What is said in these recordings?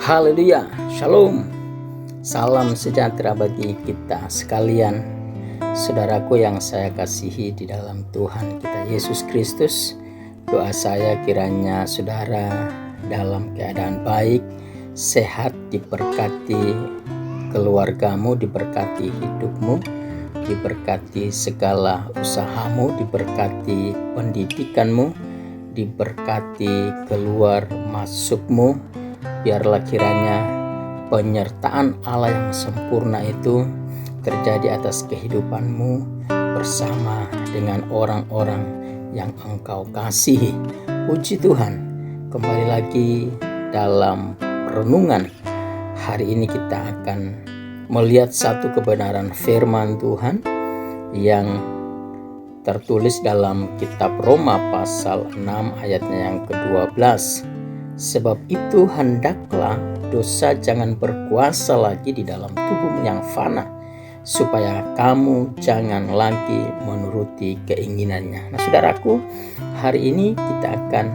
Haleluya, shalom. Salam sejahtera bagi kita sekalian, saudaraku yang saya kasihi di dalam Tuhan kita Yesus Kristus. Doa saya kiranya saudara dalam keadaan baik, sehat, diberkati keluargamu, diberkati hidupmu, diberkati segala usahamu, diberkati pendidikanmu, diberkati keluar masukmu. Biarlah kiranya penyertaan Allah yang sempurna itu terjadi atas kehidupanmu bersama dengan orang-orang yang engkau kasihi. Puji Tuhan, kembali lagi dalam renungan. Hari ini kita akan melihat satu kebenaran firman Tuhan yang tertulis dalam kitab Roma pasal 6 ayatnya yang ke-12. Sebab itu hendaklah dosa jangan berkuasa lagi di dalam tubuhmu yang fana, supaya kamu jangan lagi menuruti keinginannya. Nah saudaraku, hari ini kita akan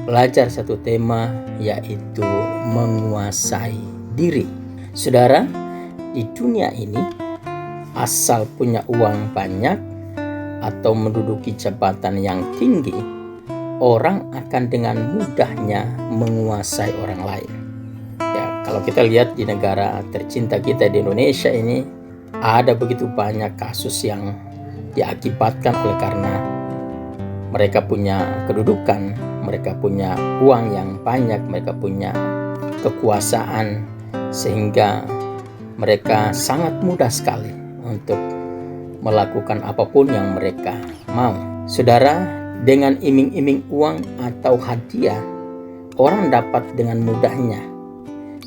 belajar satu tema, yaitu menguasai diri. Saudara, di dunia ini asal punya uang banyak atau menduduki jabatan yang tinggi, orang akan dengan mudahnya menguasai orang lain. Ya, kalau kita lihat di negara tercinta kita di Indonesia ini, ada begitu banyak kasus yang diakibatkan oleh karena mereka punya kedudukan, mereka punya uang yang banyak, mereka punya kekuasaan, sehingga mereka sangat mudah sekali untuk melakukan apapun yang mereka mau. Saudara, dengan iming-iming uang atau hadiah, orang dapat dengan mudahnya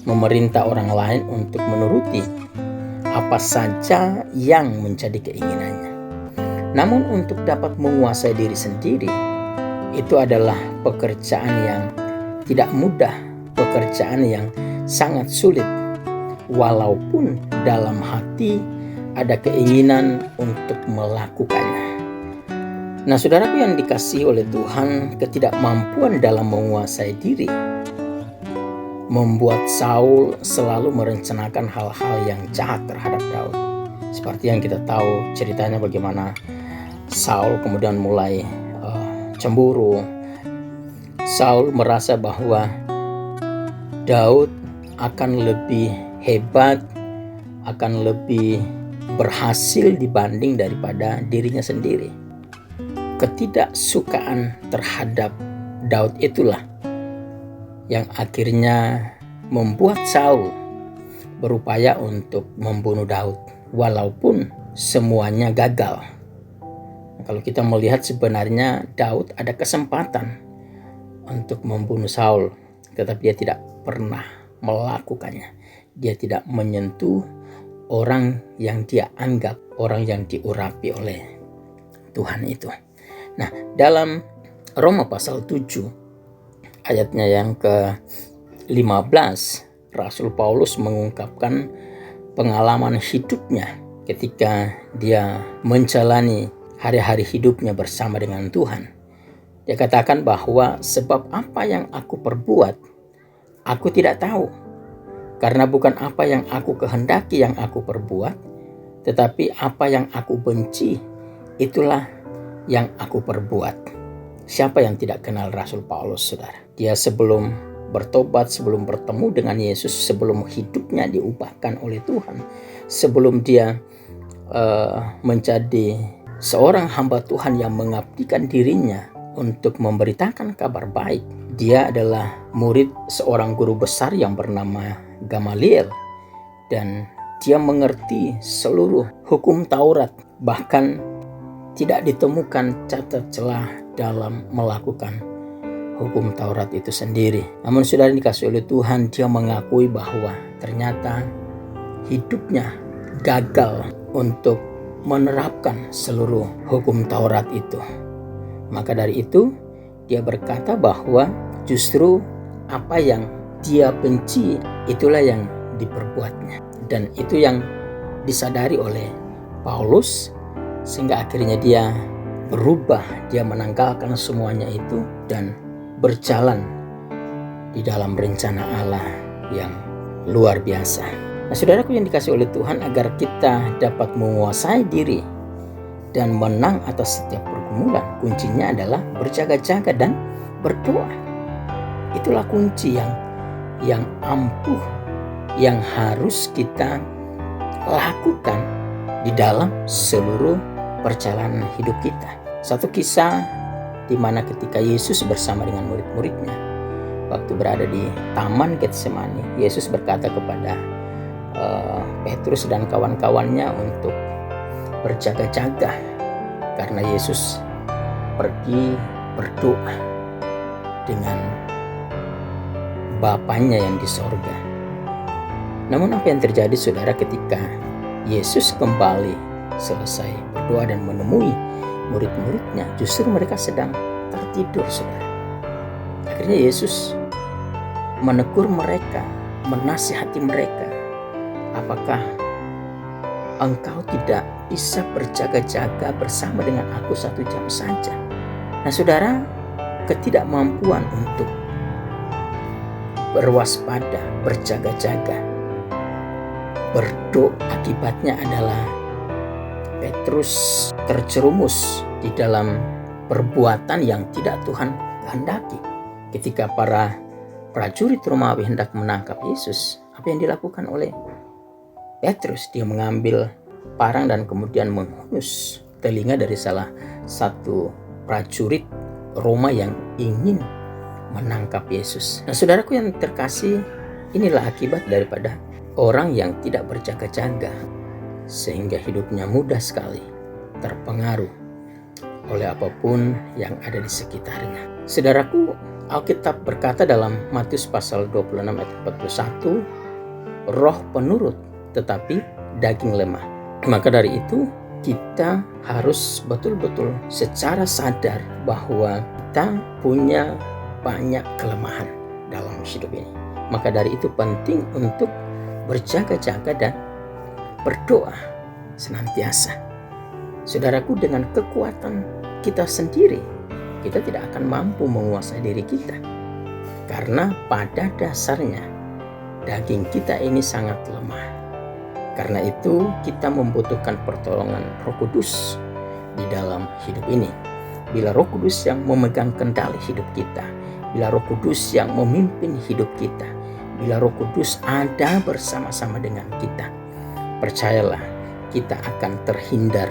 memerintah orang lain untuk menuruti apa saja yang menjadi keinginannya. Namun untuk dapat menguasai diri sendiri, itu adalah pekerjaan yang tidak mudah, pekerjaan yang sangat sulit. Walaupun dalam hati ada keinginan untuk melakukannya. Nah saudaraku yang dikasihi oleh Tuhan, ketidakmampuan dalam menguasai diri membuat Saul selalu merencanakan hal-hal yang jahat terhadap Daud. Seperti yang kita tahu ceritanya bagaimana Saul kemudian mulai cemburu. Saul merasa bahwa Daud akan lebih hebat, akan lebih berhasil dibanding daripada dirinya sendiri. Ketidaksukaan terhadap Daud itulah yang akhirnya membuat Saul berupaya untuk membunuh Daud, walaupun semuanya gagal. Kalau kita melihat sebenarnya Daud ada kesempatan untuk membunuh Saul, tetapi dia tidak pernah melakukannya. Dia tidak menyentuh orang yang dia anggap orang yang diurapi oleh Tuhan itu. Nah, dalam Roma pasal 7 ayatnya yang ke-15, Rasul Paulus mengungkapkan pengalaman hidupnya ketika dia menjalani hari-hari hidupnya bersama dengan Tuhan. Dia katakan bahwa sebab apa yang aku perbuat, aku tidak tahu. Karena bukan apa yang aku kehendaki yang aku perbuat, tetapi apa yang aku benci, itulah yang aku perbuat. Siapa yang tidak kenal Rasul Paulus, saudara? Dia sebelum bertobat, sebelum bertemu dengan Yesus, sebelum hidupnya diubahkan oleh Tuhan, sebelum dia menjadi seorang hamba Tuhan yang mengabdikan dirinya untuk memberitakan kabar baik, dia adalah murid seorang guru besar yang bernama Gamaliel, dan dia mengerti seluruh hukum Taurat, bahkan tidak ditemukan cacat celah dalam melakukan hukum Taurat itu sendiri. Namun saudara dikasih oleh Tuhan, dia mengakui bahwa ternyata hidupnya gagal untuk menerapkan seluruh hukum Taurat itu. Maka dari itu dia berkata bahwa justru apa yang dia benci itulah yang diperbuatnya. Dan itu yang disadari oleh Paulus, sehingga akhirnya dia berubah, dia menanggalkan semuanya itu dan berjalan di dalam rencana Allah yang luar biasa. Nah, saudaraku yang dikasih oleh Tuhan, agar kita dapat menguasai diri dan menang atas setiap pergumulan, kuncinya adalah berjaga-jaga dan berdoa. Itulah kunci yang ampuh yang harus kita lakukan di dalam seluruh perjalanan hidup kita. Satu kisah di mana ketika Yesus bersama dengan murid-muridnya, waktu berada di Taman Getsemani, Yesus berkata kepada Petrus dan kawan-kawannya untuk berjaga-jaga, karena Yesus pergi berdoa dengan Bapanya yang di sorga. Namun apa yang terjadi, saudara, ketika Yesus kembali selesai berdoa dan menemui murid-muridnya, justru mereka sedang tertidur, saudara. Akhirnya Yesus menegur mereka, menasihati mereka, apakah engkau tidak bisa berjaga-jaga bersama dengan aku 1 jam saja? Nah, saudara, ketidakmampuan untuk berwaspada, berjaga-jaga, berdoa, akibatnya adalah Petrus terjerumus di dalam perbuatan yang tidak Tuhan kehendaki. Ketika para prajurit Romawi hendak menangkap Yesus, apa yang dilakukan oleh Petrus? Dia mengambil parang dan kemudian menghunus telinga dari salah satu prajurit Roma yang ingin menangkap Yesus. Nah, saudaraku yang terkasih, inilah akibat daripada orang yang tidak berjaga-jaga, sehingga hidupnya mudah sekali terpengaruh oleh apapun yang ada di sekitarnya. Saudaraku, Alkitab berkata dalam Matius pasal 26 ayat 41, roh penurut tetapi daging lemah. Maka dari itu kita harus betul-betul secara sadar bahwa kita punya banyak kelemahan dalam hidup ini. Maka dari itu penting untuk berjaga-jaga dan berdoa senantiasa. Saudaraku, dengan kekuatan kita sendiri, kita tidak akan mampu menguasai diri kita. Karena pada dasarnya daging kita ini sangat lemah. Karena itu kita membutuhkan pertolongan Roh Kudus di dalam hidup ini. Bila Roh Kudus yang memegang kendali hidup kita, bila Roh Kudus yang memimpin hidup kita, bila Roh Kudus ada bersama-sama dengan kita, percayalah, kita akan terhindar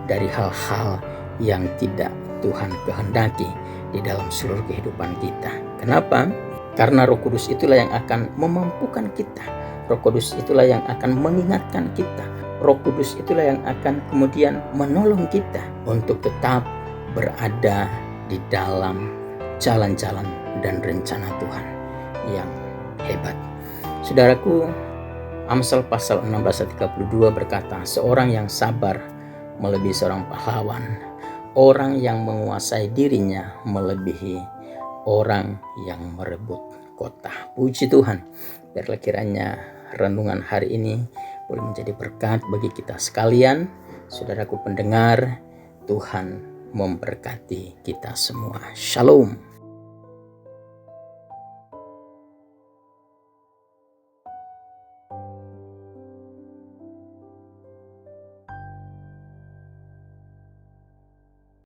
dari hal-hal yang tidak Tuhan kehendaki di dalam seluruh kehidupan kita. Kenapa? Karena Roh Kudus itulah yang akan memampukan kita. Roh Kudus itulah yang akan mengingatkan kita. Roh Kudus itulah yang akan kemudian menolong kita untuk tetap berada di dalam jalan-jalan dan rencana Tuhan yang hebat. Saudaraku, Amsal pasal 16 ayat 32 berkata, seorang yang sabar melebihi seorang pahlawan. Orang yang menguasai dirinya melebihi orang yang merebut kota. Puji Tuhan. Biarlah kiranya renungan hari ini boleh menjadi berkat bagi kita sekalian. Saudaraku pendengar, Tuhan memberkati kita semua. Shalom.